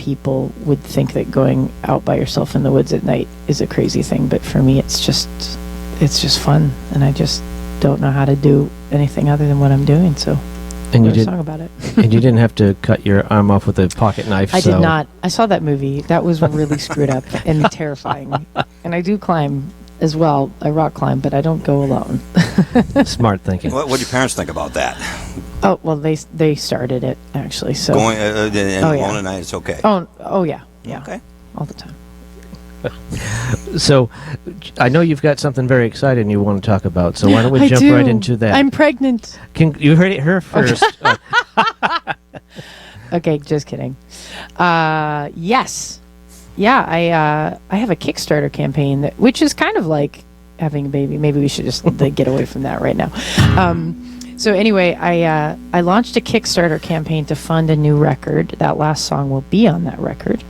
people would think that going out by yourself in the woods at night is a crazy thing, but for me it's just fun, and I just don't know how to do anything other than what I'm doing, so And I you wrote a did, song about it. and you didn't have to cut your arm off with a pocket knife. I so. did not. I saw that movie. That was really screwed up and terrifying. And I do climb as well. I rock climb, but I don't go alone. Smart thinking. What do your parents think about that? Oh, well, they started it, actually, so. Going and Oh, yeah. alone at night, it's okay. Oh, yeah. Yeah. Okay. All the time. So, I know you've got something very exciting you want to talk about, so why don't we I jump do. right into that? I'm pregnant. You heard it here first. Okay, just kidding. Yes. Yeah, I have a Kickstarter campaign, which is kind of like having a baby. Maybe we should just get away from that right now. So anyway, I launched a Kickstarter campaign to fund a new record. That last song will be on that record.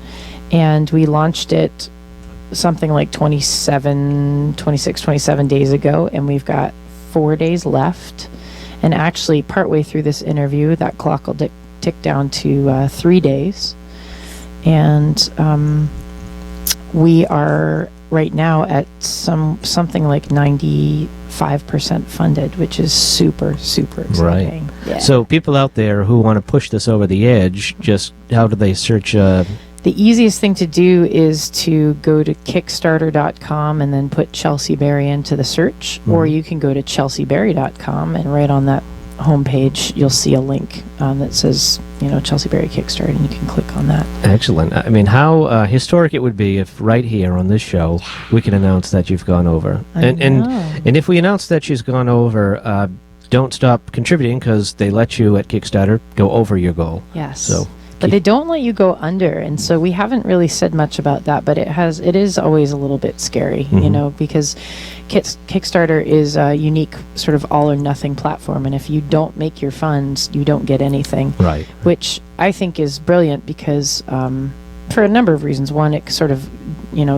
And we launched it something like 26, 27 days ago, and we've got 4 days left. And actually, partway through this interview, that clock will tick down to 3 days. And we are right now at something like 95% funded, which is super, super exciting. Right. Yeah. So people out there who want to push this over the edge, just how do they search? The easiest thing to do is to go to Kickstarter.com and then put Chelsea Berry into the search, or you can go to chelseaberry.com, and right on that homepage you'll see a link that says, Chelsea Berry Kickstarter, and you can click on that. Excellent. I mean, how historic it would be if right here on this show we can announce that you've gone over. And if we announce that she's gone over, don't stop contributing, because they let you at Kickstarter go over your goal. Yes. So. But they don't let you go under, and so we haven't really said much about that, but it is always a little bit scary, because Kickstarter is a unique sort of all or nothing platform, and if you don't make your funds, you don't get anything. Right. Which I think is brilliant, because for a number of reasons. One, it sort of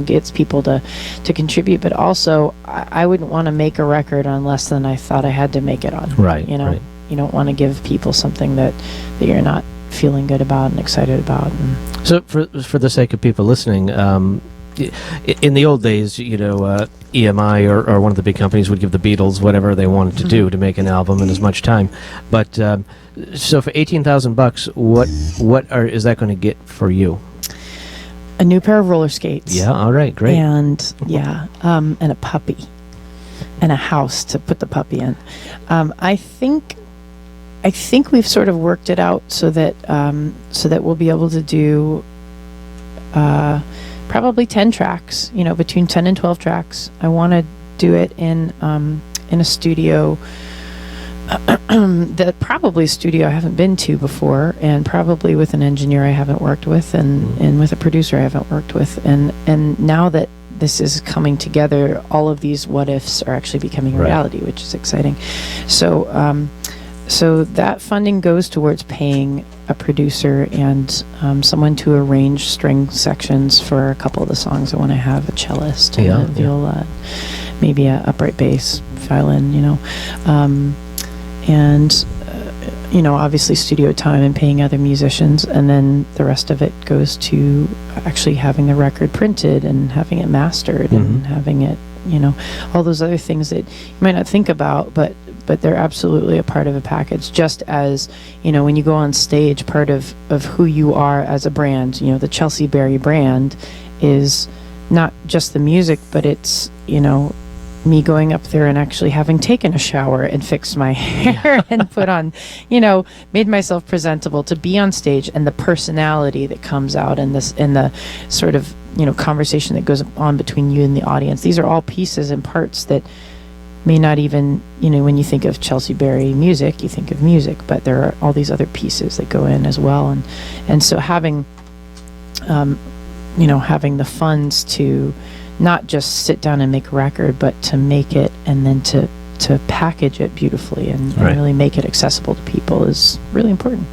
gets people to contribute, but also I wouldn't want to make a record on less than I thought I had to make it on. Right. You don't want to give people something that you're not feeling good about and excited about. So for the sake of people listening, in the old days, EMI or one of the big companies would give the Beatles whatever they wanted to do to make an album in as much time. But so for $18,000, what is that going to get for you? A new pair of roller skates. Yeah. All right. Great. And and a puppy, and a house to put the puppy in. I think we've sort of worked it out so that we'll be able to do probably 10 tracks, between 10 and 12 tracks. I want to do it in a studio, probably a studio I haven't been to before, and probably with an engineer I haven't worked with, and with a producer I haven't worked with. And now that this is coming together, all of these what ifs are actually becoming reality, which is exciting. So that funding goes towards paying a producer and someone to arrange string sections for a couple of the songs. I want to have a cellist and a viola, maybe a upright bass, violin, and obviously studio time and paying other musicians, and then the rest of it goes to actually having the record printed and having it mastered and having it, all those other things that you might not think about, but they're absolutely a part of a package. Just as, when you go on stage, part of who you are as a brand, the Chelsea Berry brand is not just the music, but it's, me going up there and actually having taken a shower and fixed my hair and put on, made myself presentable to be on stage, and the personality that comes out and the sort of, conversation that goes on between you and the audience. These are all pieces and parts that may not even, when you think of Chelsea Berry music, you think of music, but there are all these other pieces that go in as well. And so having the funds to not just sit down and make a record, but to make it and then to package it beautifully and really make it accessible to people is really important.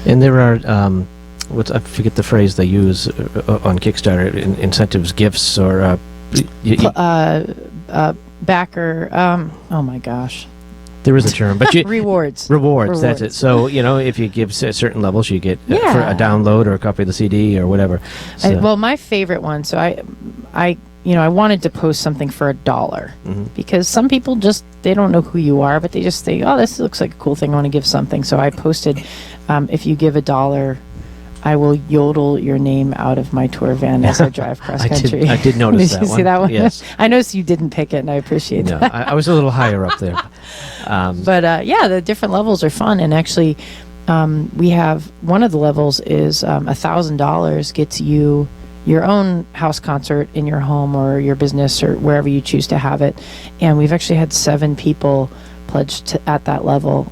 And there are, I forget the phrase they use on Kickstarter, incentives, gifts, or... Backer, oh my gosh. There is a term, but you Rewards. rewards. That's it. Rewards. So if you give certain levels, you get for a Yeah. download or a copy of the CD or whatever. So, Well, my favorite one. So I wanted to post something for $1 Mhm. because some people they don't know who you are, but they just think, oh, this looks like a cool thing. I want to give something. So I posted, if you give $1, I will yodel your name out of my tour van as I drive cross country. I did notice Did that you see one. that one? Yes. I noticed you didn't pick it, and I appreciate No, that. I was a little higher up there. But yeah, the different levels are fun, and actually, we have one of the levels is $1,000 gets you your own house concert in your home or your business or wherever you choose to have it, and we've actually had 7 people pledge at that level,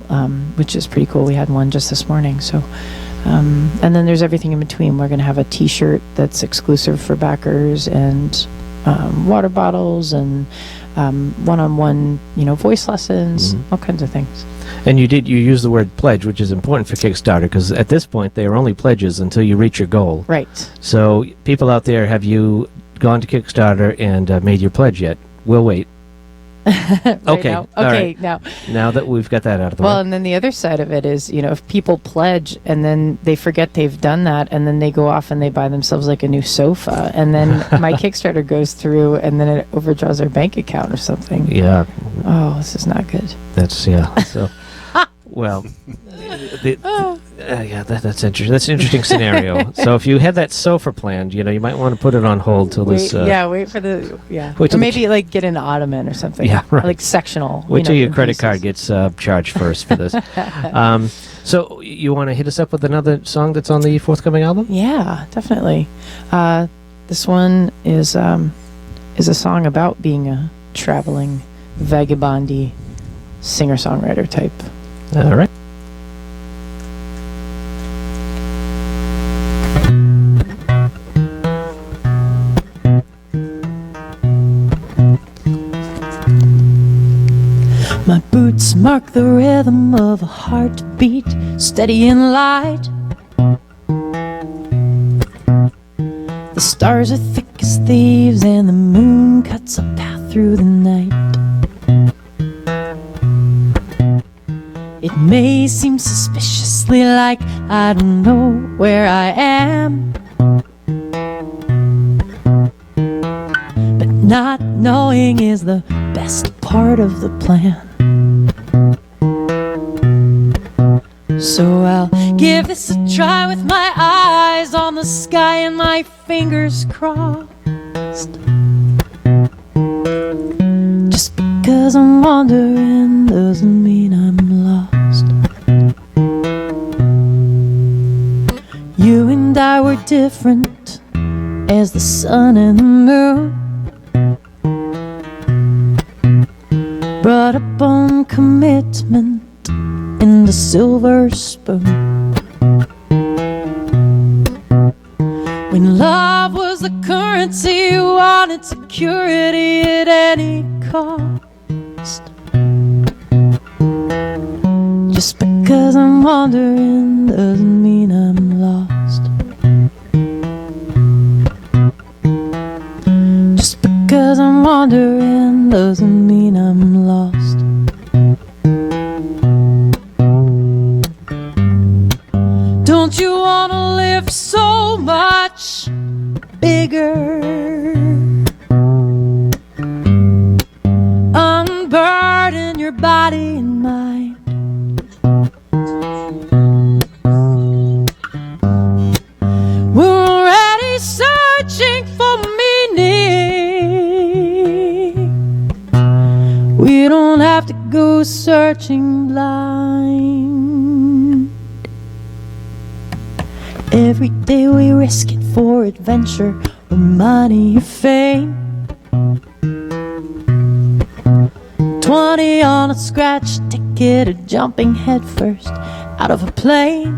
which is pretty cool. We had one just this morning, so. And then there's everything in between. We're going to have a T-shirt that's exclusive for backers, and water bottles, and one-on-one, voice lessons, all kinds of things. And you use the word pledge, which is important for Kickstarter, because at this point they are only pledges until you reach your goal. Right. So people out there, have you gone to Kickstarter and made your pledge yet? We'll wait. Right Okay, now. all Okay. right. Now. Now that we've got that out of the Well, way. and then the other side of it is, if people pledge and then they forget they've done that, and then they go off and they buy themselves like a new sofa, and then my Kickstarter goes through, and then it overdraws their bank account or something. Yeah, Oh, this is not good. that's so. Well, that's interesting. That's an interesting scenario. So if you had that sofa planned, you might want to put it on hold till Wait, this. wait for the Wait or till the maybe like get an ottoman or something. Yeah, right. Like sectional. Wait till your in credit pieces. card gets charged first for this. So you want to hit us up with another song that's on the forthcoming album? Yeah, definitely. This one is a song about being a traveling vagabondy singer-songwriter type. All right. My boots mark the rhythm of a heartbeat, steady and light. The stars are thick as thieves, and the moon cuts a path through the night. It may seem suspiciously like I don't know where I am, but not knowing is the best part of the plan. So I'll give this a try with my eyes on the sky and my fingers crossed. Just because I'm wandering doesn't mean I'm lost. You and I were different as the sun and the moon, brought up on commitment in the silver spoon. When love was the currency, you wanted security at any cost. Just because I'm wandering doesn't mean I'm lost. Just because I'm wandering doesn't mean I'm lost. Don't you wanna live so much bigger? Unburden your body and mind. We're already searching for meaning. We don't have to go searching blind. Every day we risk it for adventure or money or fame. 20 on a scratch ticket or jumping headfirst out of a plane.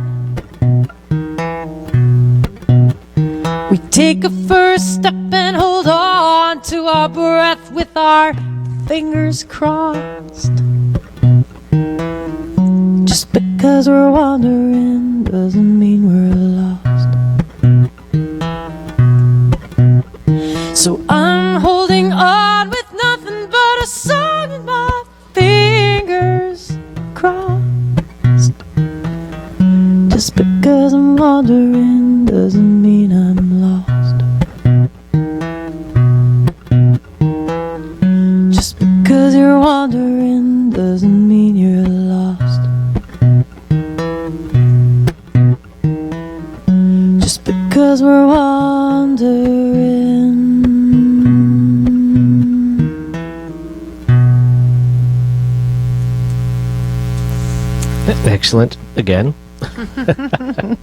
We take a first step and hold on to our breath with our fingers crossed. Just because we're wandering doesn't mean we're lost. So I'm holding on with nothing but a song in my fingers. 'Cause we're wandering. Excellent. Again.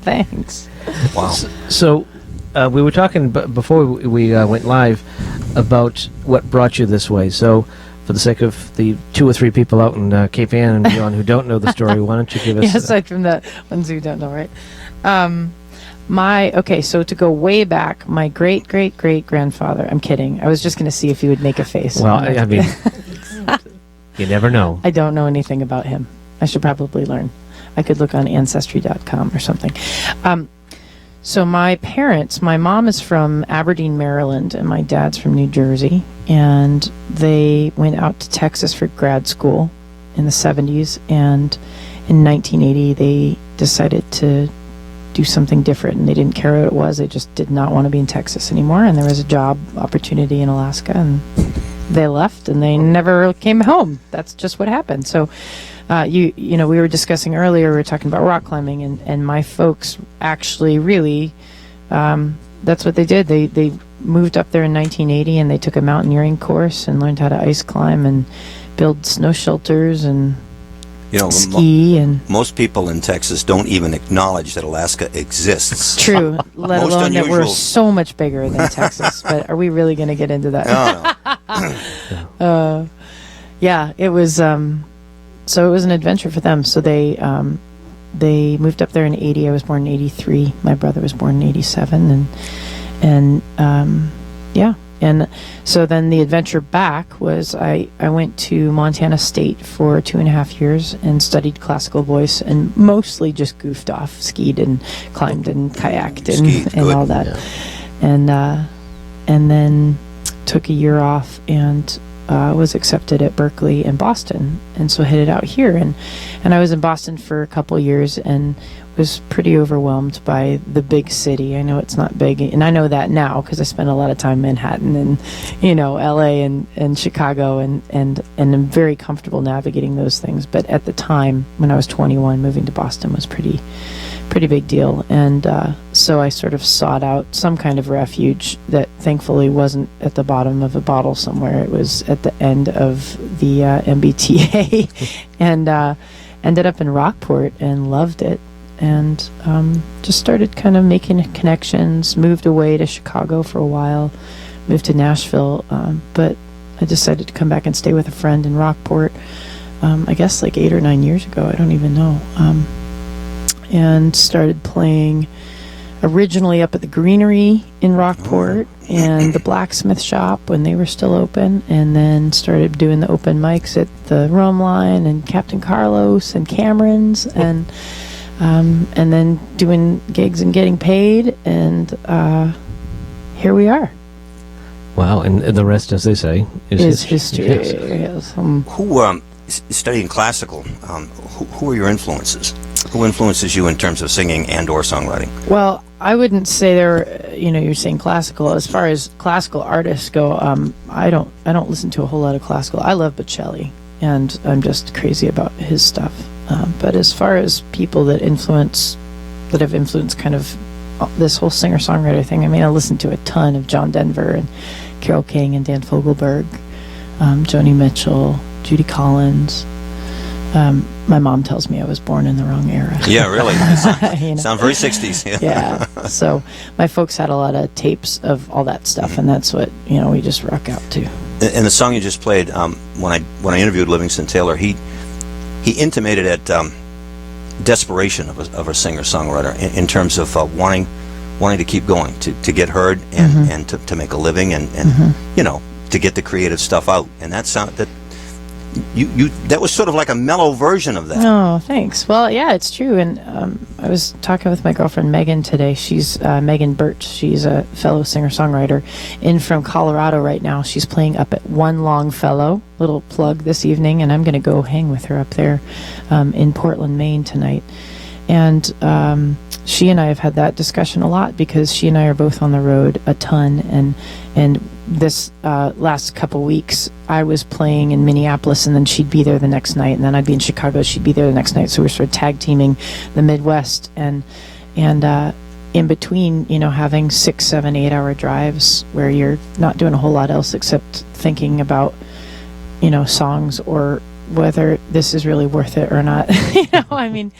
Thanks. Wow. So, we were talking before we went live about what brought you this way. So, for the sake of the 2 or 3 people out in Cape Ann and beyond who don't know the story, why don't you give us... Yeah, aside from the ones who don't know, right? So to go way back, my great-great-great-grandfather, I'm kidding. I was just going to see if you would make a face. Well, I mean, you never know. I don't know anything about him. I should probably learn. I could look on Ancestry.com or something. So my parents, my mom is from Aberdeen, Maryland, and my dad's from New Jersey. And they went out to Texas for grad school in the 70s. And in 1980, they decided to do something different. And they didn't care what it was. They just did not want to be in Texas anymore. And there was a job opportunity in Alaska. And they left and they never came home. That's just what happened. So we were discussing earlier, we were talking about rock climbing, and my folks actually really, that's what they did. They moved up there in 1980, and they took a mountaineering course and learned how to ice climb and build snow shelters and ski. And most people in Texas don't even acknowledge that Alaska exists. True, let Most alone that we're unusual. so much bigger than Texas. But are we really going to get into that? No. Yeah, it was. So it was an adventure for them. So they moved up there in 80. I was born in 83. My brother was born in 87, and so then the adventure back was I went to Montana State for 2.5 years and studied classical voice and mostly just goofed off, skied and climbed and kayaked and all that, and then took a year off and was accepted at Berkeley and Boston, and so headed out here, and I was in Boston for a couple years and was pretty overwhelmed by the big city. I know it's not big, and I know that now because I spent a lot of time in Manhattan and LA and Chicago, and I'm very comfortable navigating those things. But at the time when I was 21, moving to Boston was pretty big deal, and so I sort of sought out some kind of refuge that thankfully wasn't at the bottom of a bottle somewhere. It was at the end of the MBTA, and ended up in Rockport and loved it, and just started kind of making connections. Moved away to Chicago for a while, moved to Nashville, but I decided to come back and stay with a friend in Rockport. I guess like 8 or 9 years ago. I don't even know. And started playing originally up at the Greenery in Rockport and the Blacksmith Shop when they were still open, and then started doing the open mics at the Rum Line and Captain Carlos and Cameron's, and then doing gigs and getting paid, and here we are. Wow, and the rest, as they say, is history. Yes. Yes. Who studying classical? Who are your influences? Who influences you in terms of singing and/or songwriting? Well, I wouldn't say they're, you're saying classical. As far as classical artists go, I don't listen to a whole lot of classical. I love Bocelli, and I'm just crazy about his stuff. But as far as people that have influenced kind of this whole singer-songwriter thing, I mean, I listen to a ton of John Denver and Carole King and Dan Fogelberg, Joni Mitchell, Judy Collins. My mom tells me I was born in the wrong era. Yeah, really. Sound very 60s. Yeah. So my folks had a lot of tapes of all that stuff, and that's what we just rock out to. And the song you just played, when I interviewed Livingston Taylor, he intimated at desperation of a singer-songwriter in terms of wanting to keep going, to get heard and to make a living and to get the creative stuff out. And that was sort of like a mellow version of that. Oh, thanks. Well, yeah, it's true. And I was talking with my girlfriend Megan today. She's Megan Birch. She's a fellow singer-songwriter from Colorado right now. She's playing up at One Longfellow. Little plug this evening, and I'm going to go hang with her up there in Portland, Maine tonight. And she and I have had that discussion a lot because she and I are both on the road a ton, and this last couple weeks I was playing in Minneapolis, and then she'd be there the next night, and then I'd be in Chicago, she'd be there the next night, so we're sort of tag teaming the Midwest, and in between, having 6, 7, 8 hour drives where you're not doing a whole lot else except thinking about, songs or whether this is really worth it or not. I mean,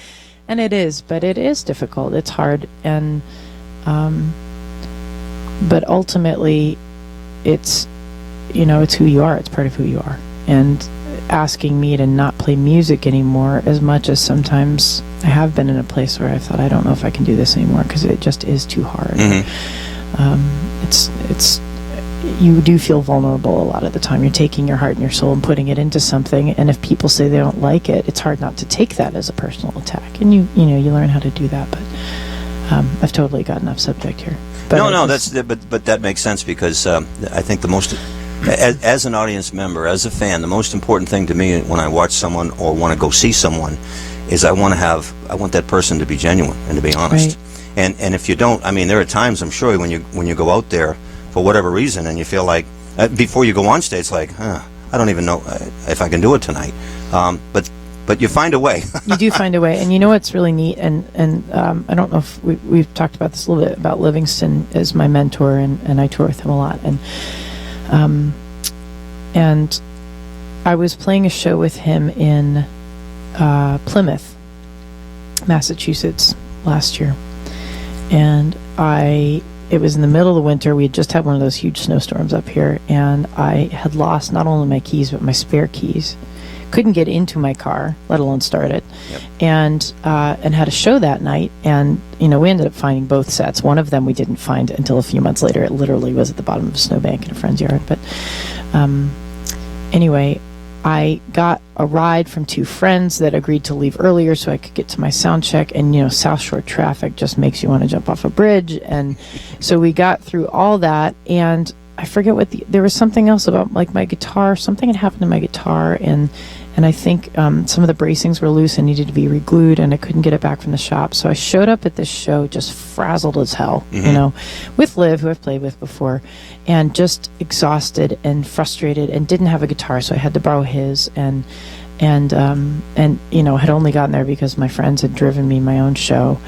and it is, but it is difficult. It's hard. And, but ultimately it's, it's who you are. It's part of who you are. And asking me to not play music anymore, as much as sometimes I have been in a place where I thought, I don't know if I can do this anymore because it just is too hard. It's you do feel vulnerable a lot of the time. You're taking your heart and your soul and putting it into something, and if people say they don't like it, it's hard not to take that as a personal attack. And you learn how to do that. But I've totally gotten off subject here. But but that makes sense, because I think the most, as an audience member, as a fan, the most important thing to me when I watch someone or want to go see someone is I want that person to be genuine and to be honest. Right. And if you don't, I mean, there are times, I'm sure, when you go out there for whatever reason and you feel like before you go on stage, it's like, I don't even know if I can do it tonight. But you find a way. You do find a way. And you know what's really neat, and I don't know if we've talked about this a little bit, about Livingston as my mentor, and I tour with him a lot. And I was playing a show with him in Plymouth, Massachusetts last year. And it was in the middle of the winter. We had just had one of those huge snowstorms up here, and I had lost not only my keys, but my spare keys. Couldn't get into my car, let alone start it. Yep. And had a show that night, and we ended up finding both sets. One of them we didn't find until a few months later. It literally was at the bottom of a snowbank in a friend's yard. But anyway, I got a ride from 2 friends that agreed to leave earlier so I could get to my sound check. And South Shore traffic just makes you want to jump off a bridge. And so we got through all that, and I forget there was something else about like my guitar. Something had happened to my guitar, and I think some of the bracings were loose and needed to be re-glued, and I couldn't get it back from the shop. So I showed up at this show just frazzled as hell, with Liv, who I've played with before, and just exhausted and frustrated, and didn't have a guitar, so I had to borrow his, and had only gotten there because my friends had driven me my own show,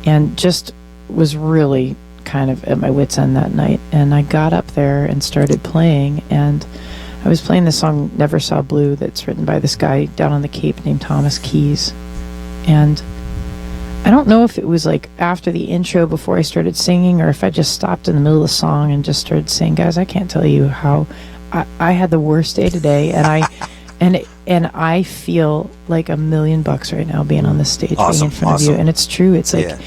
and just was really kind of at my wit's end that night. And I got up there and started playing, and I was playing the song Never Saw Blue that's written by this guy down on the Cape named Thomas Keys. And I don't know if it was like after the intro before I started singing, or if I just stopped in the middle of the song and just started saying, guys, I can't tell you how I had the worst day today, and I feel like $1 million right now being on this stage, being in front of you. And it's true. It's like,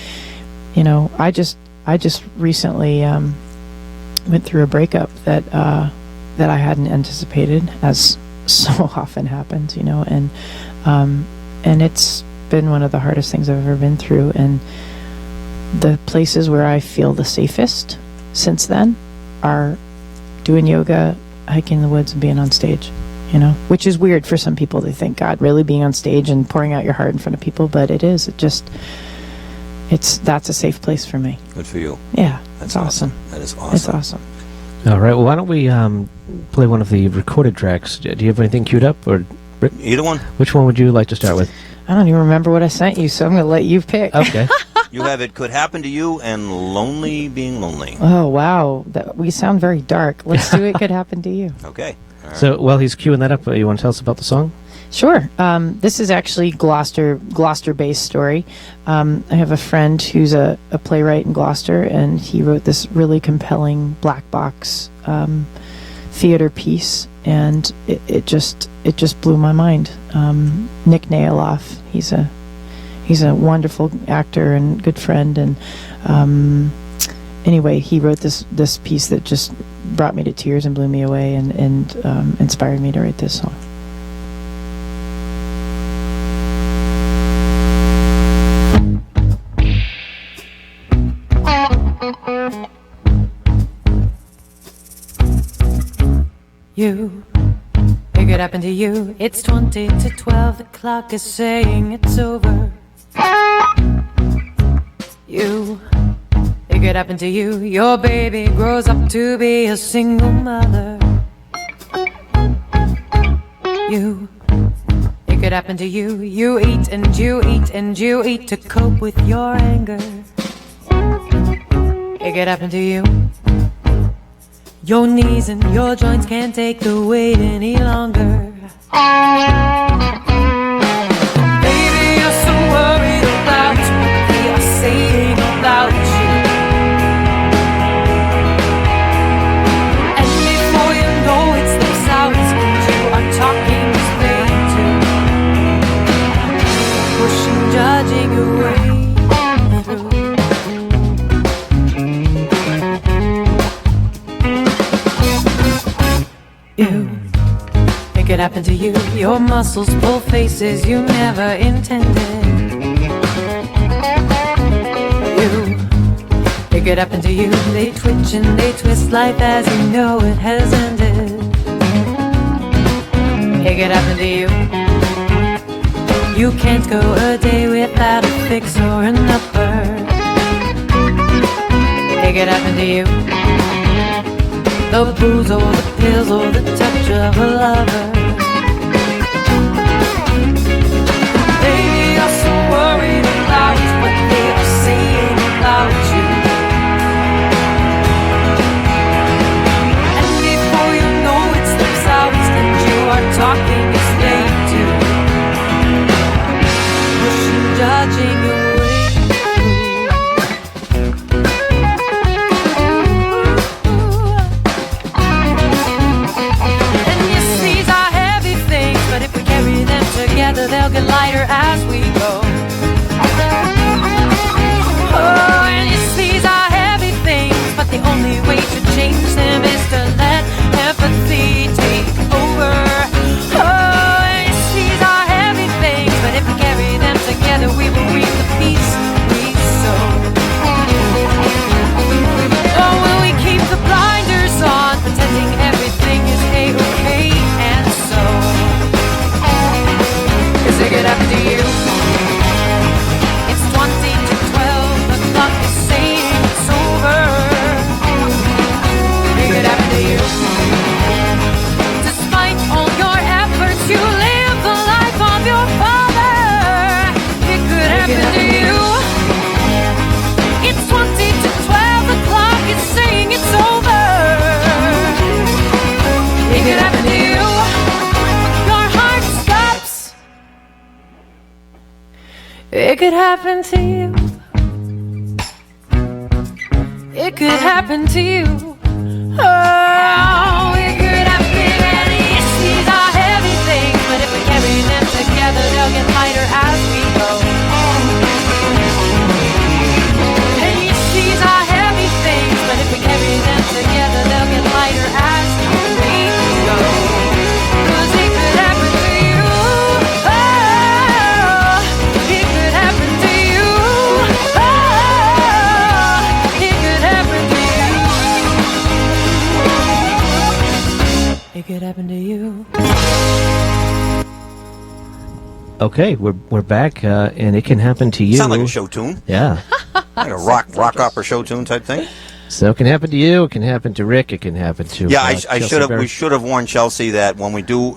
I just recently went through a breakup that I hadn't anticipated, as so often happens, and it's been one of the hardest things I've ever been through. And the places where I feel the safest since then are doing yoga, hiking in the woods, and being on stage, which is weird for some people. They think, God, really, being on stage and pouring out your heart in front of people? But it is. That's a safe place for me. Good for you. Yeah, that's awesome. That is awesome. It's awesome. All right. Well, why don't we play one of the recorded tracks? Do you have anything queued up, or Rick? Either one. Which one would you like to start with? I don't even remember what I sent you, so I'm going to let you pick. Okay. You have It Could Happen to You and Lonely Being Lonely. Oh, wow. We sound very dark. Let's do It Could Happen to You. Okay. All right. So while he's queuing that up, you want to tell us about the song? Sure. This is actually Gloucester-based story. I have a friend who's a playwright in Gloucester, and he wrote this really compelling black box theater piece, and it just blew my mind. Nick Naoloff, he's a wonderful actor and good friend, and anyway, he wrote this piece that just brought me to tears and blew me away, and inspired me to write this song. It could happen to you. It's 20 to 12. The clock is saying it's over. It could happen to you. Your baby grows up to be a single mother. It could happen to you. You eat and you eat and you eat to cope with your anger. It could happen to you. Your knees and your joints can't take the weight any longer. Baby, you're so worried about what they are saying about you. And before you know it slips out, you are talking straight to pushing, judging your way through. It could happen to you. Your muscles pull faces you never intended. It could happen to you. They twitch and they twist life as you know it has ended. It could happen to you. You can't go a day without a fix or an upper. It could happen to you. The booze or the pills or the touch of a lover. Baby, you're so worried about what they are saying about you. And before you know it slips out, and you are talking is late to pushing, judging your way. Together they'll get lighter as we go. Oh, and yes, these are heavy things, but the only way to change them is to let empathy take over. Oh, and yes, these are heavy things, but if we carry them together, we will reap the peace we sow. Oh, will we keep the blinders on, pretending everything is A-okay and so? It could happen to you. It's 20 to 12, the clock is saying it's over. It could happen to you. Despite all your efforts, you live the life of your father. It could happen to you. It's 20 to 12, the clock is saying it's over. It could happen to you. It could happen to you. It could happen to you. Oh, it could happen to you. These are heavy things, but if we carry them together, they'll get lighter as we go. And yes, these are heavy things, but if we carry them together, they'll get lighter as we go. 'Cause it could happen to you. It could happen to you. Okay, we're back, and it can happen to you. Sound like a show tune. Yeah. Like a rock opera show tune type thing. So it can happen to you. It can happen to Rick. It can happen to Yeah, I Chelsea should have. Berry. We should have warned Chelsea that when we do,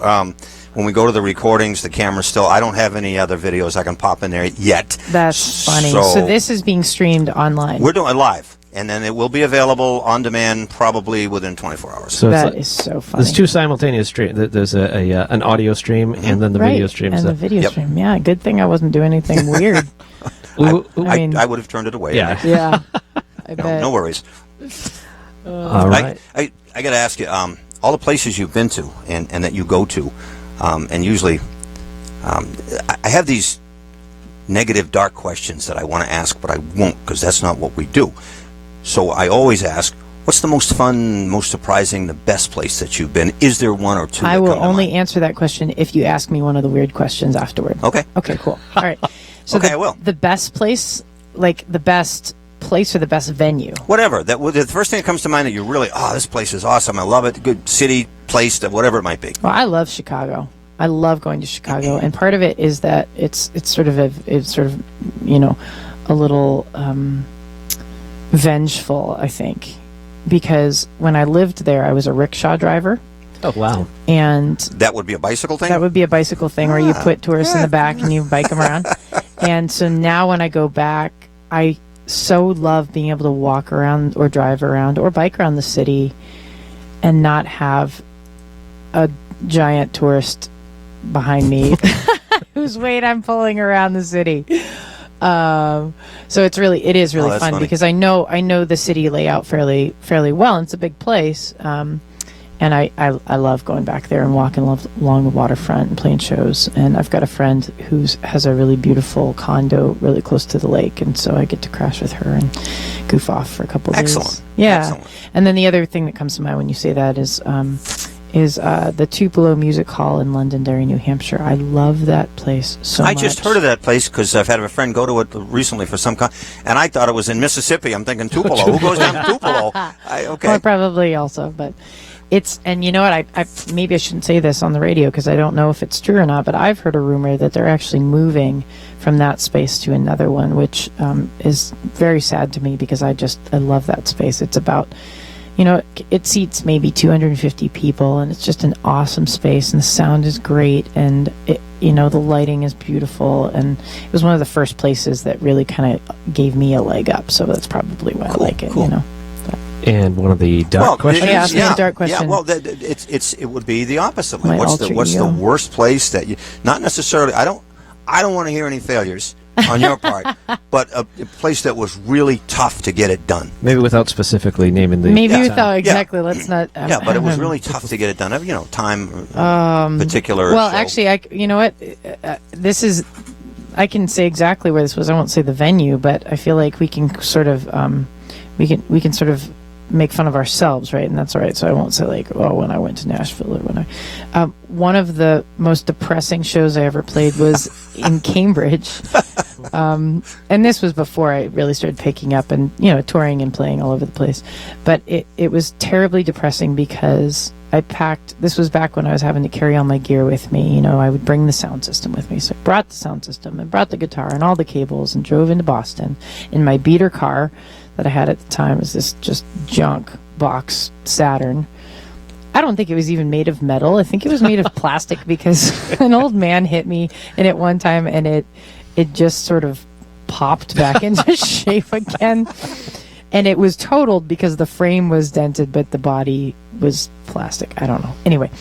when we go to the recordings, the camera's still. I don't have any other videos I can pop in there yet. That's funny. So this is being streamed online. We're doing it live, and then it will be available on demand probably within 24 hours. So That is so funny. There's two simultaneous streams. There's an audio stream and then the right. video stream. And so- the video Yep. stream. Yeah, good thing I wasn't doing anything weird. I mean, I would have turned it away. Yeah. yeah. I bet. No worries. All right. I got to ask you, all the places you've been to and that you go to, and usually, I have these negative, dark questions that I want to ask, but I won't because that's not what we do. So I always ask, what's the most fun, most surprising, the best place that you've been? Is there one or two? I that will come to only mind? answer that question if you ask me one of the weird questions afterward. Okay. Okay, cool. All right. So Okay, I will. The best place, like the best place or the best venue? Whatever. The first thing that comes to mind that you really, this place is awesome. I love it. Good city, place, whatever it might be. Well, I love Chicago. I love going to Chicago, and part of it is that it's sort of a little vengeful, I think, because when I lived there, I was a rickshaw driver, Oh, wow. And and that would be a bicycle thing? that would be a bicycle thing where you put tourists in the back and you bike them around. And so now when I go back, I so love being able to walk around or drive around or bike around the city and not have a giant tourist behind me whose weight I'm pulling around the city. So it is really that's fun funny. because I know the city layout fairly well. And it's a big place. And I love going back there and walking along the waterfront and playing shows. And I've got a friend who has a really beautiful condo really close to the lake, and so I get to crash with her and goof off for a couple of days. Excellent. Yeah. Excellent. And then the other thing that comes to mind when you say that is the Tupelo Music Hall in Londonderry, New Hampshire. I love that place so much. I just heard of that place because I've had a friend go to it recently for some and I thought it was in Mississippi. I'm thinking Tupelo. Who goes down to Tupelo? Okay. Well, probably also, but it's, and you know what, I maybe I shouldn't say this on the radio because I don't know if it's true or not, but I've heard a rumor that they're actually moving from that space to another one, which is very sad to me because I love that space. It's about, it seats maybe 250 people, and it's just an awesome space, and the sound is great, and the lighting is beautiful, and it was one of the first places that really kind of gave me a leg up, so that's probably why I like it, cool. And one of the dark questions. Yeah, ask me a dark question. Yeah, well, it would be the opposite. My What's alter the ego. worst place that you? Not necessarily. I don't want to hear any failures on your part, but a place that was really tough to get it done. Maybe without specifically naming the. Maybe town. without exactly. Let's not. Yeah, but it was really tough to get it done. Time, particular. Well, show. actually, you know what? This is. I can say exactly where this was. I won't say the venue, but I feel like we can sort of, we can sort of make fun of ourselves, right? And that's all right. So I won't say like, oh, when I went to Nashville or when one of the most depressing shows I ever played was in Cambridge. And this was before I really started picking up and, touring and playing all over the place. But it was terribly depressing because this was back when I was having to carry all my gear with me. I would bring the sound system with me. So I brought the sound system and brought the guitar and all the cables and drove into Boston in my beater car that I had at the time. Was this just junk box Saturn. I don't think it was even made of metal. I think it was made of plastic because an old man hit me in it one time and it just sort of popped back into shape again. And it was totaled because the frame was dented, but the body was plastic. I don't know. Anyway,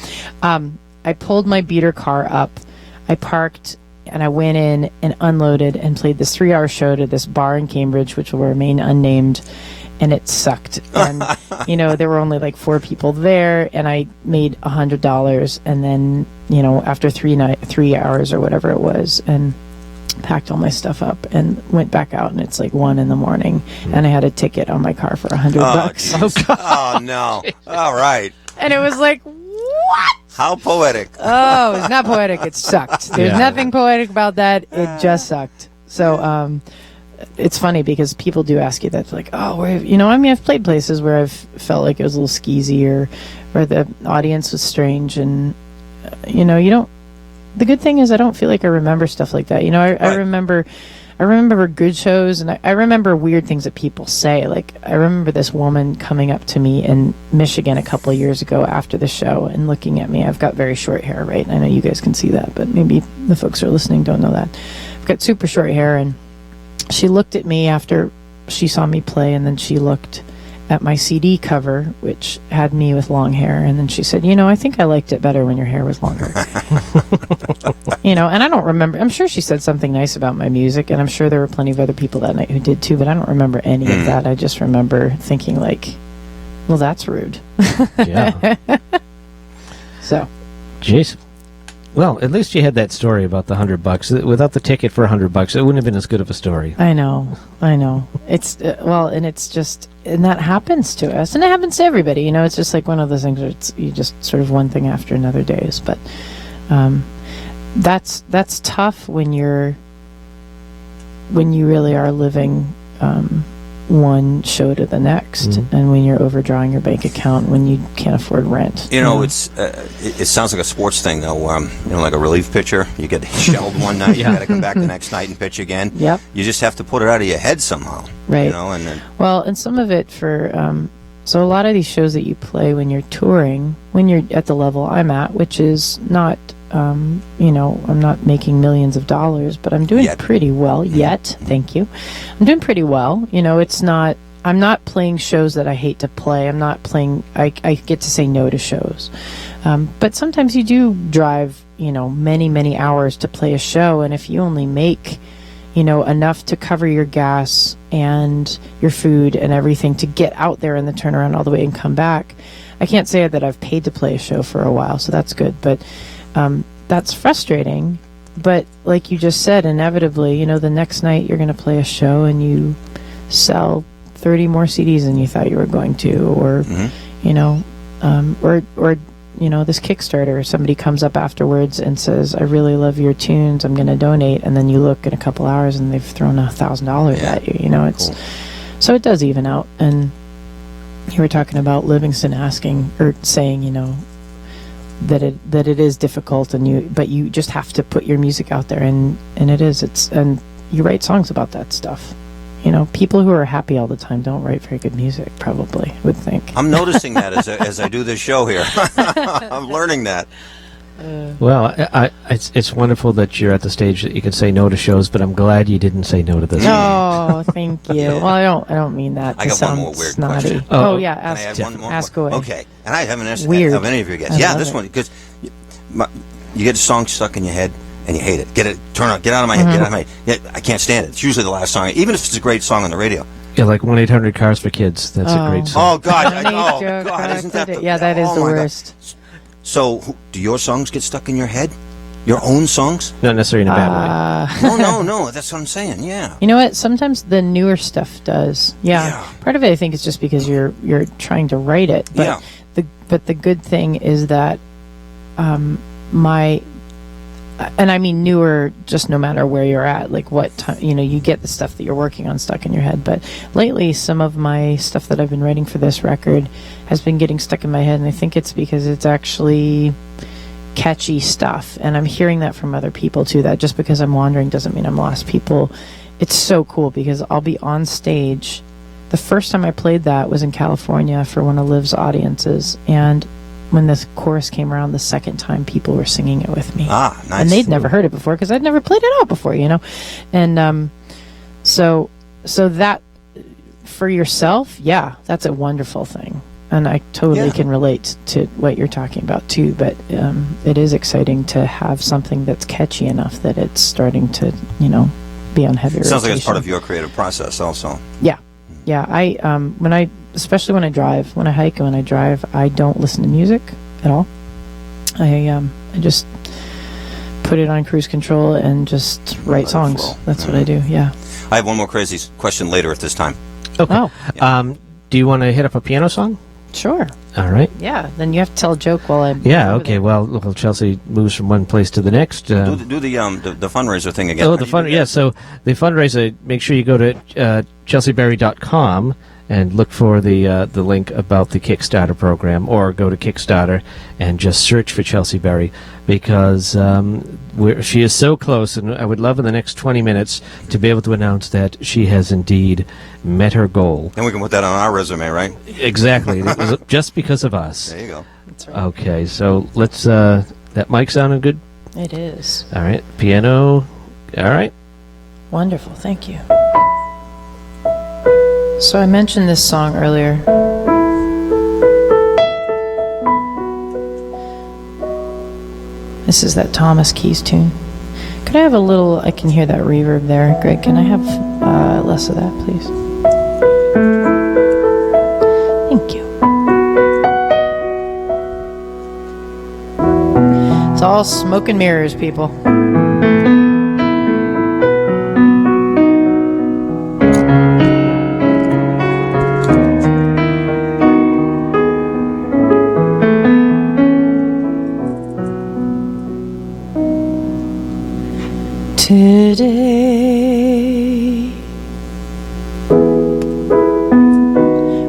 I pulled my beater car up. I parked and I went in and unloaded and played this 3-hour show to this bar in Cambridge, which will remain unnamed. And it sucked. And, there were only like 4 people there, and I made $100. And then, after 3 hours or whatever it was, and packed all my stuff up and went back out, and it's like 1 a.m, and I had a ticket on my car for $100. Oh, God. Oh, no. All right. And it was like, what? How poetic. Oh, it's not poetic. It sucked. There's nothing poetic about that. It just sucked. So, it's funny because people do ask you that, like, oh, where I've played places where I've felt like it was a little skeezy or the audience was strange, and you don't. The good thing is I don't feel like I remember stuff like that. I remember good shows, and I remember weird things that people say. Like, I remember this woman coming up to me in Michigan a couple of years ago after the show and looking at me. I've got very short hair, right? I know you guys can see that, but maybe the folks who are listening don't know that. I've got super short hair, and she looked at me after she saw me play, and then she looked at my CD cover, which had me with long hair, and then she said, I think I liked it better when your hair was longer. And I don't remember. I'm sure she said something nice about my music, and I'm sure there were plenty of other people that night who did too, but I don't remember any of that. I just remember thinking like, well, that's rude. Yeah. So. Jeez. Well, at least you had that story about the $100. Without the ticket for $100, it wouldn't have been as good of a story. I know. It's and it's just, and that happens to us, and it happens to everybody. It's just like one of those things where you just sort of one thing after another days. But that's tough when you really are living one show to the next, and when you're overdrawing your bank account, when you can't afford rent. It sounds like a sports thing though. Like a relief pitcher, you get shelled one night, you got to come back the next night and pitch again. Yep. You just have to put it out of your head somehow. Right. And then, and some of it so a lot of these shows that you play when you're touring, when you're at the level I'm at, which is not I'm not making millions of dollars, but I'm doing Yet. pretty well yet. Thank you. I'm doing pretty well. I'm not playing shows that I hate to play. I'm not playing, I get to say no to shows. But sometimes you do drive, many, many hours to play a show. And if you only make, enough to cover your gas and your food and everything to get out there and the turnaround all the way and come back, I can't say that I've paid to play a show for a while, so that's good. But that's frustrating. But like you just said, inevitably, the next night you're going to play a show and you sell 30 more CDs than you thought you were going to, or this Kickstarter, somebody comes up afterwards and says, I really love your tunes, I'm going to donate, and then you look in a couple hours and they've thrown $1,000 at you. It's Cool. So it does even out. And you were talking about Livingston saying, that it is difficult, but you just have to put your music out there, and it is. And you write songs about that stuff. People who are happy all the time don't write very good music, probably, I would think. I'm noticing that as I do this show here. I'm learning that. Well, it's wonderful that you're at the stage that you can say no to shows, but I'm glad you didn't say no to this. Oh, thank you. Well, I don't mean that I to got sound one more weird snotty. question. Oh, yeah, Can I add one more? ask away. Okay, and I haven't asked Weird. of any of your guests. I Yeah, love this it. one, because you get a song stuck in your head and you hate it. Get out of my head. Get out of my head. Yeah, I can't stand it. It's usually the last song, even if it's a great song on the radio. Yeah, like 1-800-CARS for Kids. That's a great song. Oh God! Donate your Isn't that credit. Yeah, that is oh the my God. worst. So, do your songs get stuck in your head? Your own songs? Not necessarily in a bad way. No. That's what I'm saying. Yeah. You know what? Sometimes the newer stuff does. Yeah. Yeah. Part of it, I think, is just because you're trying to write it. But Yeah. the good thing is that and I mean newer, just no matter where you're at, like what time, you get the stuff that you're working on stuck in your head. But lately, some of my stuff that I've been writing for this record has been getting stuck in my head, and I think it's because it's actually catchy stuff, and I'm hearing that from other people too, that just because I'm wandering doesn't mean I'm lost. People, it's so cool because I'll be on stage. The first time I played that was in California for one of Liv's audiences, and when this chorus came around the second time, people were singing it with me. Ah, nice. And they'd never heard it before because I'd never played it out before, and so that for yourself, yeah, that's a wonderful thing. And I totally can relate to what you're talking about too, but it is exciting to have something that's catchy enough that it's starting to, be on heavy rotation. Sounds like it's part of your creative process, also. Yeah. Especially when I drive, when I hike and when I drive, I don't listen to music at all. I just put it on cruise control and just write songs. flow. That's what I do. Yeah. I have one more crazy question later at this time. Okay. Oh, Do you want to hit up a piano song? sure. All right. Yeah. Then you have to tell a joke while I'm. Yeah, over okay. there. Well, Chelsea moves from one place to the next. Do the fundraiser thing again. Oh, How the do you fund. do that? Yeah, so the fundraiser. Make sure you go to chelseaberry.com and look for the link about the Kickstarter program, or go to Kickstarter and just search for Chelsea Berry, because she is so close, and I would love in the next 20 minutes to be able to announce that she has indeed met her goal. And we can put that on our resume, right? Exactly. It was just because of us. There you go. That's right. Okay, so let's. That mic sounded good. It is. All right, piano. All right. Wonderful. Thank you. So I mentioned this song earlier. This is that Thomas Keys tune. Could I have a little, I can hear that reverb there. Greg, can I have less of that, please? Thank you. It's all smoke and mirrors, people. Today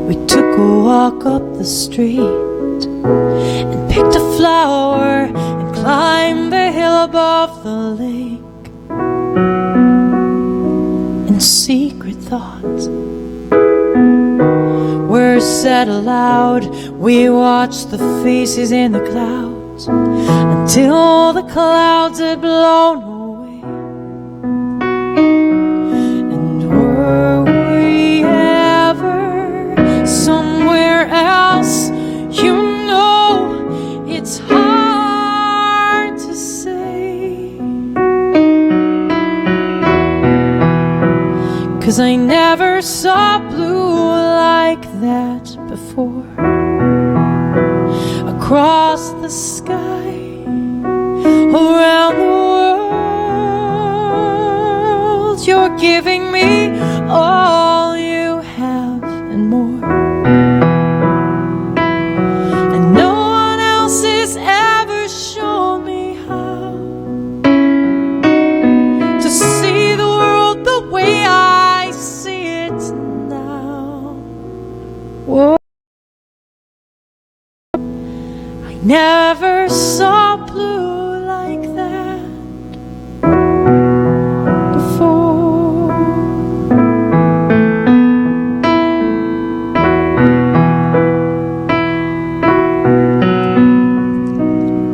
we took a walk up the street and picked a flower and climbed the hill above the lake. And secret thoughts were said aloud. We watched the faces in the clouds until the clouds had blown away. And were we ever somewhere else? You know it's hard to say, 'cause I never saw blue like that before. Across the sky, around the world, you're giving me all you have and more. And no one else has ever shown me how to see the world the way I see it now. Whoa. Never saw blue like that before.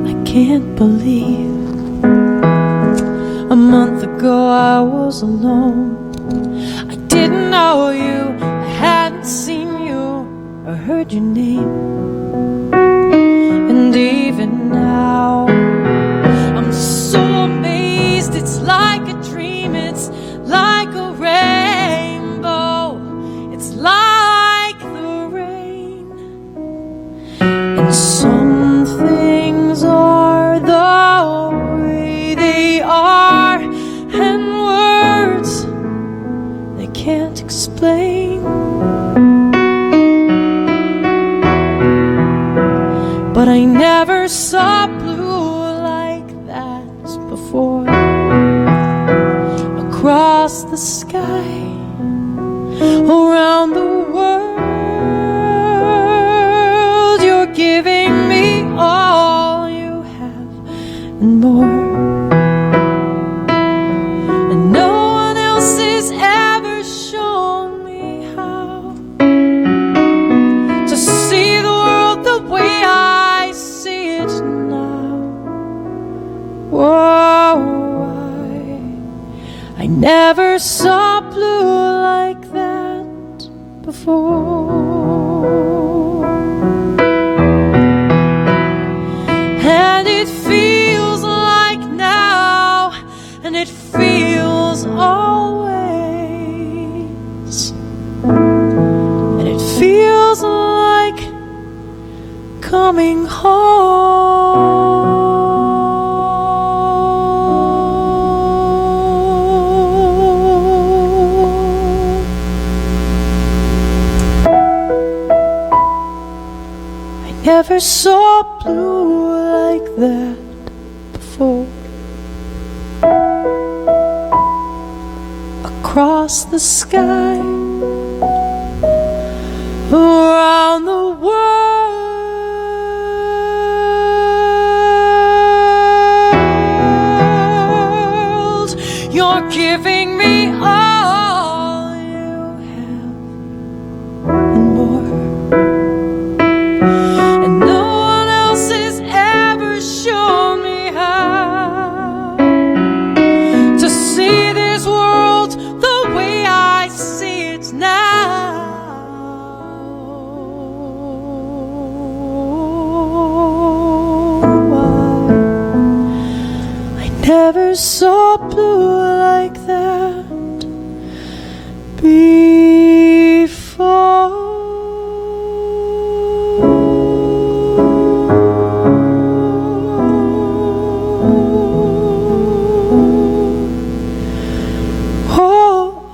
I can't believe a month ago I was alone. I didn't know you, I hadn't seen you or heard your name. And even now, I'm so amazed. It's like a dream, it's like a rainbow, it's like the rain. And some things are the way they are, and words they can't explain. But I never saw blue like that before. Across the sky, around the world, you're giving me all you have and more. And no one else has ever shown me how to see the world the way I see it now. Whoa, I never saw blue like that before. And it feels like now, and it feels always, and it feels like coming home. I never saw blue like that before. Across the sky, around the world, you're giving me all you have and more. And no one else has ever shown me how to see this world the way I see it now. I never saw blue like that before. Oh,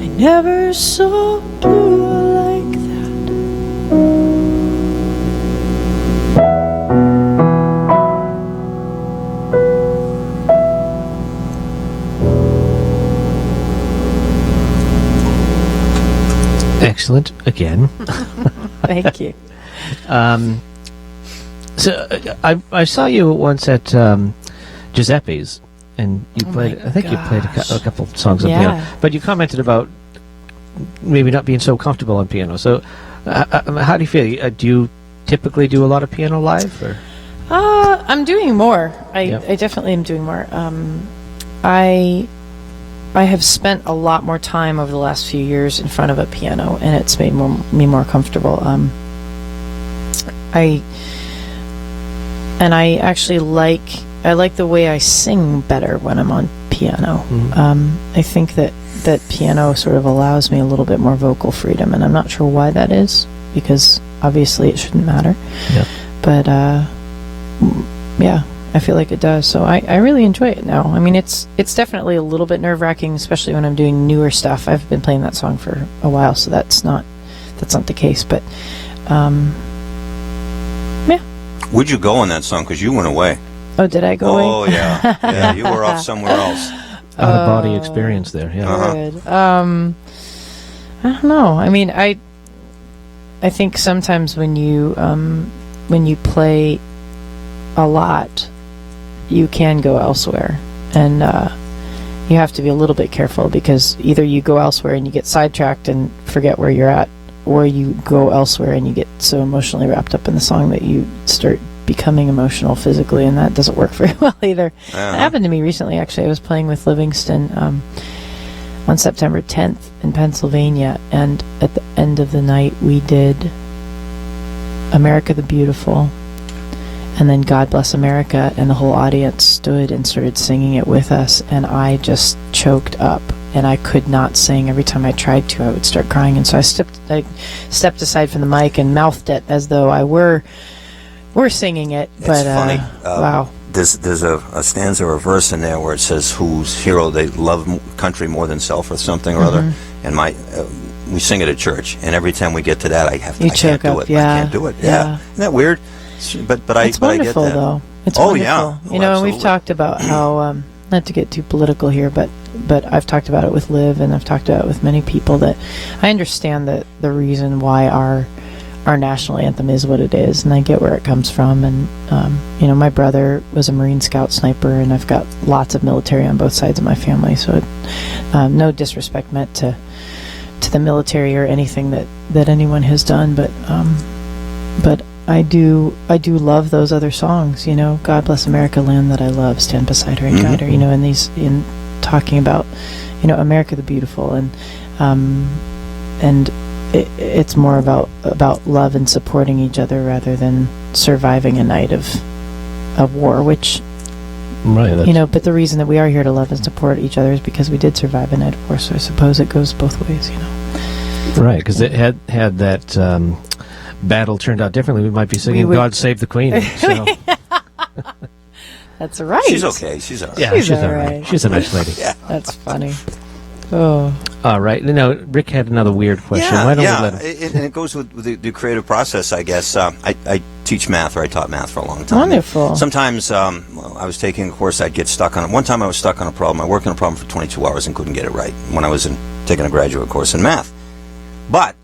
I never saw blue like that. Excellent again. Thank you. So I saw you once at Giuseppe's, and you played. I think you played a couple songs on piano. But you commented about maybe not being so comfortable on piano. So How do you feel? Do you typically do a lot of piano live? Or? I'm doing more. Yep. I definitely am doing more. I have spent a lot more time over the last few years in front of a piano, and it's made me more comfortable. I actually like the way I sing better when I'm on piano. I think that piano sort of allows me a little bit more vocal freedom, and I'm not sure why that is, because obviously it shouldn't matter. Yep. But yeah, I feel like it does. So I really enjoy it now. I mean, it's definitely a little bit nerve-wracking, especially when I'm doing newer stuff. I've been playing that song for a while, so that's not the case. But yeah. Where'd you go on that song? Because you went away. Oh, did I go away? Oh, yeah. Yeah, you were off somewhere else. Out-of-body experience there. Yeah. Good. I don't know. I mean, I think sometimes when you play a lot, you can go elsewhere, and you have to be a little bit careful, because either you go elsewhere and you get sidetracked and forget where you're at, or you go elsewhere and you get so emotionally wrapped up in the song that you start becoming emotional physically, and that doesn't work very well either. It happened to me recently, actually. I was playing with Livingston on September 10th in Pennsylvania, and at the end of the night we did America the Beautiful, and then God Bless America, and the whole audience stood and started singing it with us, and I just choked up, and I could not sing. Every time I tried to, I would start crying, and so I stepped aside from the mic and mouthed it as though I were singing it. It's but funny. wow. There's a stanza or a verse in there where it says, "Whose hero they love country more than self," or something or other. And we sing it at church, and every time we get to that, I can't do it. Yeah. I can't do it. Yeah. Isn't that weird? But It's wonderful, I get that. though. It's Oh, wonderful. yeah. You know, and we've Absolutely. talked about how, not to get too political here, but I've talked about it with Liv, and I've talked about it with many people, that I understand that the reason why our national anthem is what it is, and I get where it comes from. And you know, my brother was a Marine Scout sniper, and I've got lots of military on both sides of my family, so no disrespect meant to the military or anything that anyone has done, but I do love those other songs, you know, God Bless America, Land That I Love, Stand Beside Her and Guide Her, you know, in talking about, you know, America the Beautiful, and it's more about love and supporting each other rather than surviving a night of war, which, Right. you know, but the reason that we are here to love and support each other is because we did survive a night of war, so I suppose it goes both ways, you know. Right, because it had that battle turned out differently, we might be singing "God Save the Queen." So. That's right. She's okay. She's all right. Yeah, she's all right. She's a nice lady. That's funny. Oh. All right. Now, Rick had another weird question. Why don't we let him? And it goes with the creative process, I guess. I teach math, or I taught math for a long time. Wonderful. Sometimes I was taking a course, I'd get stuck on it. One time I was stuck on a problem. I worked on a problem for 22 hours and couldn't get it right when I was taking a graduate course in math. But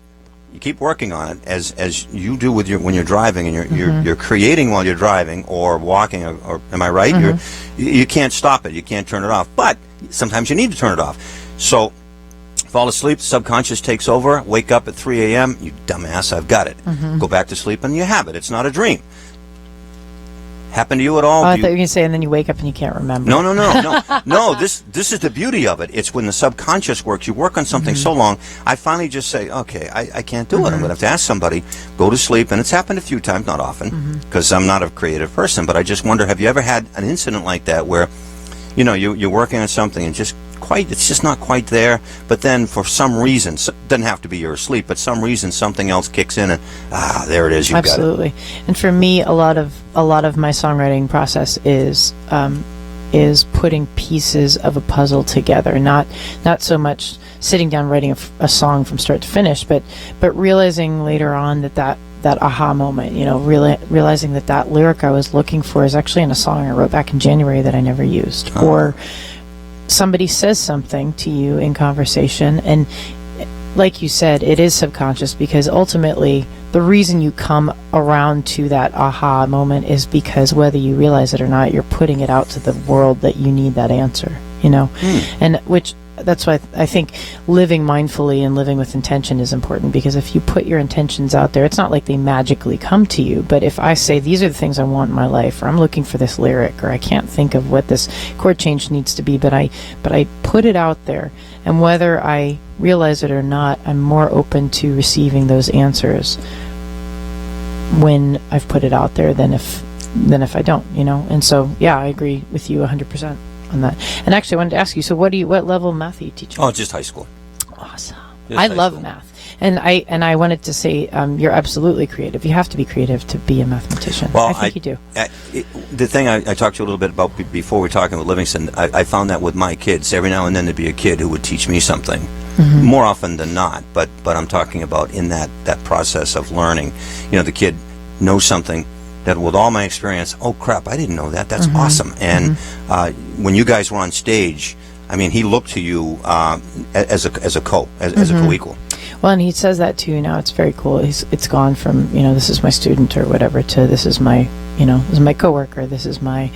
you keep working on it, as you do with when you're driving, and you're creating while you're driving or walking, or am I right? You can't stop it. You can't turn it off. But sometimes you need to turn it off. So fall asleep, the subconscious takes over, wake up at 3 a.m., you dumbass, I've got it. Go back to sleep and you have it. It's not a dream. Happen to you at all? Oh, I thought you were going to say, and then you wake up and you can't remember. No. No, this is the beauty of it. It's when the subconscious works. You work on something so long, I finally just say, okay, I can't do it. I'm going to have to ask somebody, go to sleep. And it's happened a few times, not often, because I'm not a creative person. But I just wonder, have you ever had an incident like that where, you know, you're working on something and it's just not quite there, but then for some reason, doesn't have to be you're asleep, but some reason something else kicks in, and there it is, you've Absolutely. got it. And for me, a lot of my songwriting process is putting pieces of a puzzle together, not so much sitting down writing a song from start to finish, but realizing later on that aha moment, you know, realizing that lyric I was looking for is actually in a song I wrote back in January that I never used. Or somebody says something to you in conversation, and like you said, it is subconscious, because ultimately the reason you come around to that aha moment is because whether you realize it or not, you're putting it out to the world that you need that answer, you know. And which that's why I think living mindfully and living with intention is important, because if you put your intentions out there, it's not like they magically come to you. But if I say, these are the things I want in my life, or I'm looking for this lyric, or I can't think of what this chord change needs to be, but I put it out there, and whether I realize it or not, I'm more open to receiving those answers when I've put it out there than if I don't, And so, yeah, I agree with you 100% on that. And actually, I wanted to ask you, so what level of math are you teaching? Oh, just high school. Awesome. Just I high love school. math. And I wanted to say, you're absolutely creative. You have to be creative to be a mathematician. Well, I think you do. The thing I talked to you a little bit about before we were talking with Livingston, I found that with my kids, every now and then there'd be a kid who would teach me something, more often than not. But I'm talking about in that process of learning. The kid knows something that, with all my experience, oh crap, I didn't know that. That's awesome. And when you guys were on stage, I mean, he looked to you as a co-equal. Well, and he says that too now. It's very cool. It's gone from, this is my student or whatever, to this is my, this is my coworker, this is my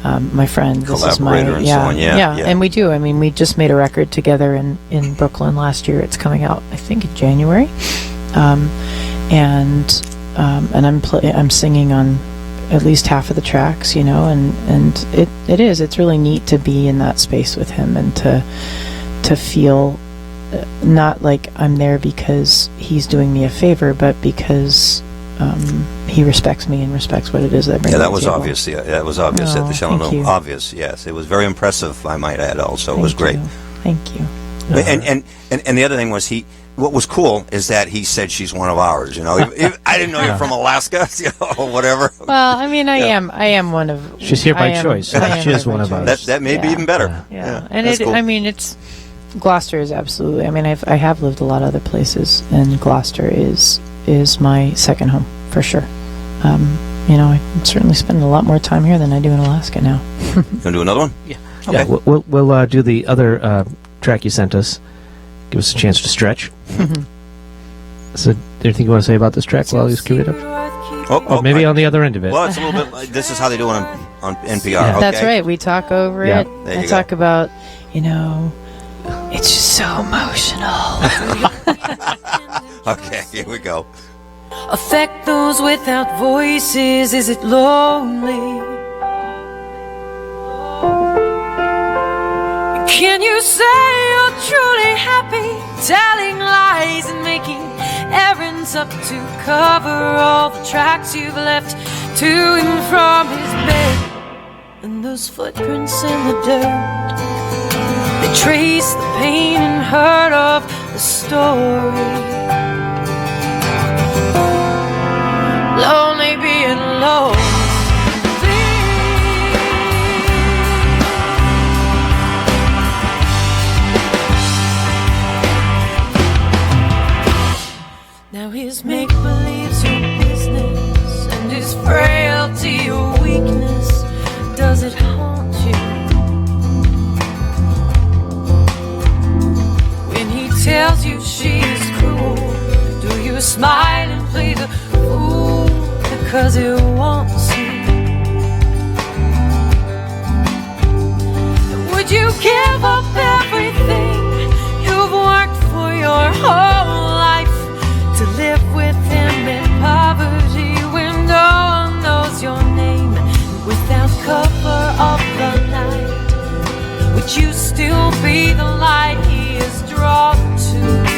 my friend, this is my collaborator and so on. Yeah. And we do. I mean, we just made a record together in Brooklyn last year. It's coming out, I think, in January, and I'm singing on at least half of the tracks, and it's really neat to be in that space with him and to feel not like I'm there because he's doing me a favor, but because he respects me and respects what it is that I bring to the that was table. obvious. Yeah, that was obvious at the Shalom thank you. Dome. Obvious, yes. It was very impressive, I might add. Also, it was great. Thank you. And the other thing was what was cool is that he said she's one of ours. I didn't know you're from Alaska, or whatever. Well, I mean, I am one of. She's here by I am- choice. I am She is here by one of choice. us. That may be even better. Yeah, and that's cool. I mean, it's Gloucester is absolutely. I mean, I have lived a lot of other places, and Gloucester is my second home for sure. I certainly spend a lot more time here than I do in Alaska now. You gonna do another one? Yeah. Okay. Yeah, we'll do the other track you sent us. Give us a chance to stretch. So, anything you want to say about this track while he's queuing it up? Or maybe on the other end of it. Well, it's a little bit. This is how they do it on NPR. Yeah. Okay? That's right. We talk over Yeah. it. There I you talk about, it's just so emotional. Okay, here we go. Affect those without voices. Is it lonely? Can you say you're truly happy, telling lies and making errands up to cover all the tracks you've left to and from his bed? And those footprints in the dirt, they trace the pain and hurt of the story. Lonely being lonely. Now his make-believe's your business, and his frailty your weakness. Does it haunt you? When he tells you she's cruel, do you smile and play the fool because it wants you? Would you give up everything you've worked for your whole life to live with him in poverty when no one knows your name? Without cover of the night, would you still be the light he is drawn to?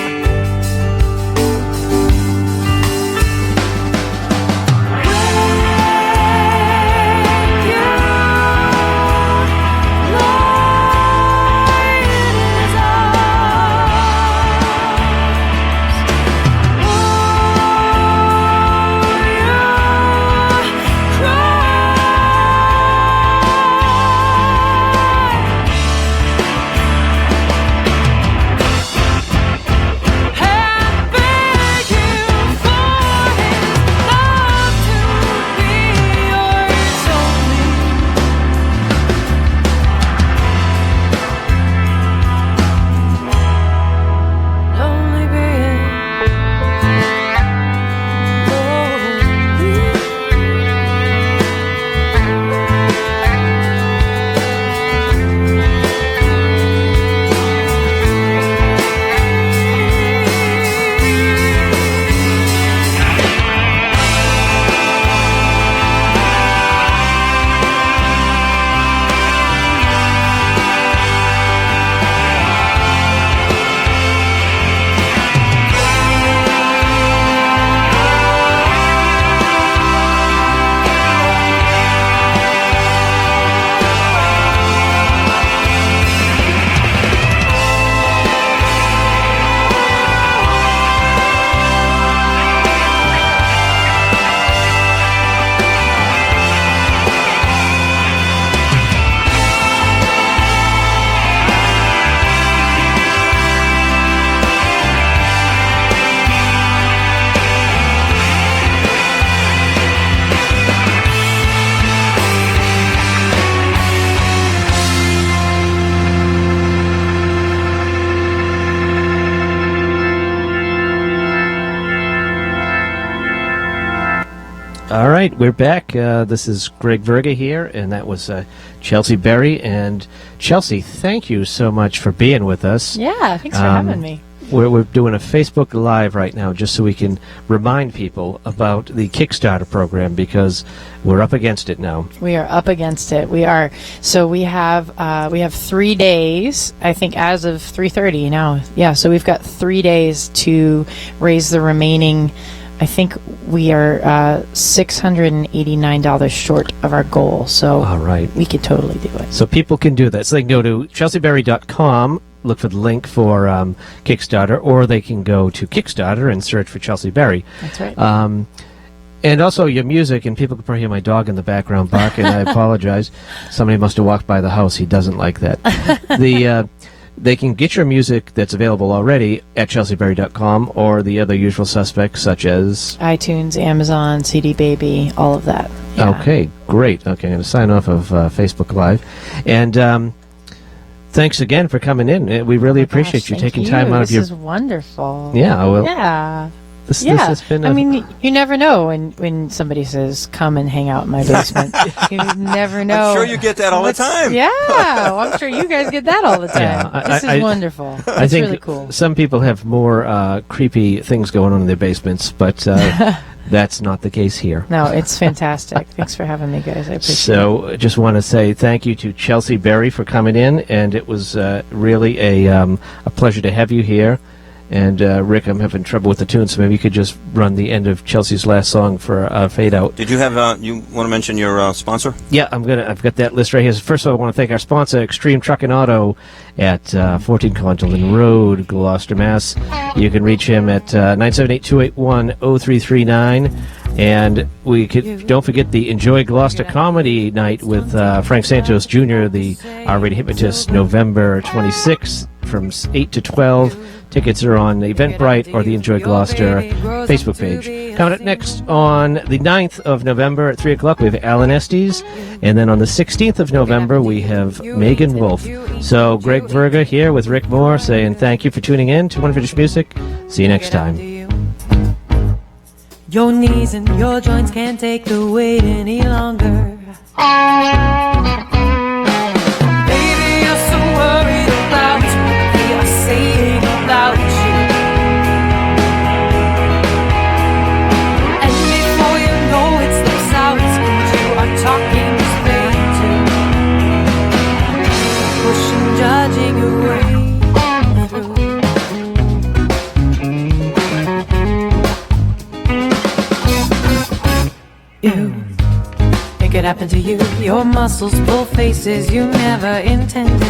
All right, we're back. This is Greg Verga here, and that was Chelsea Berry. And Chelsea, thank you so much for being with us. Yeah, thanks for having me. We're doing a Facebook Live right now just so we can remind people about the Kickstarter program because we're up against it now. We are up against it. We are. So we have 3 days. I think as of 3:30 now. Yeah. So we've got 3 days to raise the remaining. I think we are $689 short of our goal. So All right. we could totally do it. So people can do that. So they can go to chelseaberry.com, look for the link for Kickstarter, or they can go to Kickstarter and search for Chelsea Berry. That's right. And also your music, and people can probably hear my dog in the background barking. I apologize. Somebody must have walked by the house. He doesn't like that. They can get your music that's available already at chelseaberry.com or the other usual suspects such as... iTunes, Amazon, CD Baby, all of that. Yeah. Okay, great. Okay, I'm going to sign off of Facebook Live. And thanks again for coming in. We really appreciate you taking time out of your... This is wonderful. Yeah, well... Yeah. This Yeah, has been I mean, you never know when somebody says, "Come and hang out in my basement." You never know. I'm sure you get that all the time. Yeah, well, I'm sure you guys get that all the time. Yeah, This is wonderful. I It's think really cool. some people have more creepy things going on in their basements, but that's not the case here. No, it's fantastic. Thanks for having me, guys. I appreciate it. So I just want to say thank you to Chelsea Berry for coming in, and it was really a pleasure to have you here. And Rick, I'm having trouble with the tune, so maybe you could just run the end of Chelsea's last song for fade out. Did you have you want to mention your sponsor? Yeah, I've got that list right here. First of all, I want to thank our sponsor, Extreme Truck and Auto, at 14 Conjolin Road, Gloucester, Mass. You can reach him at 978-281-0339. And don't forget the Enjoy Gloucester Comedy Night with Frank Santos Jr., the R-rated hypnotist, November 26th from 8 to 12. Tickets are on Eventbrite or the Enjoy Gloucester Facebook page. Coming up next on the 9th of November at 3 o'clock, we have Alan Estes. And then on the 16th of November, we have Megan Wolf. So Greg Verga here with Rick Moore saying thank you for tuning in to Unfinished Music. See you next time. Your knees and your joints can't take the weight any longer. Baby, you're so worried about what they are saying about you. And before you know it slips out, you are talking straight to pushing, judging your way through. You make it happen to you. Your muscles pull faces you never intended.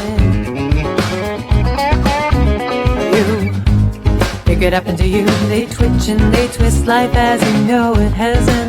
You make it happen to you. They twitch and they twist life as you know it has ended.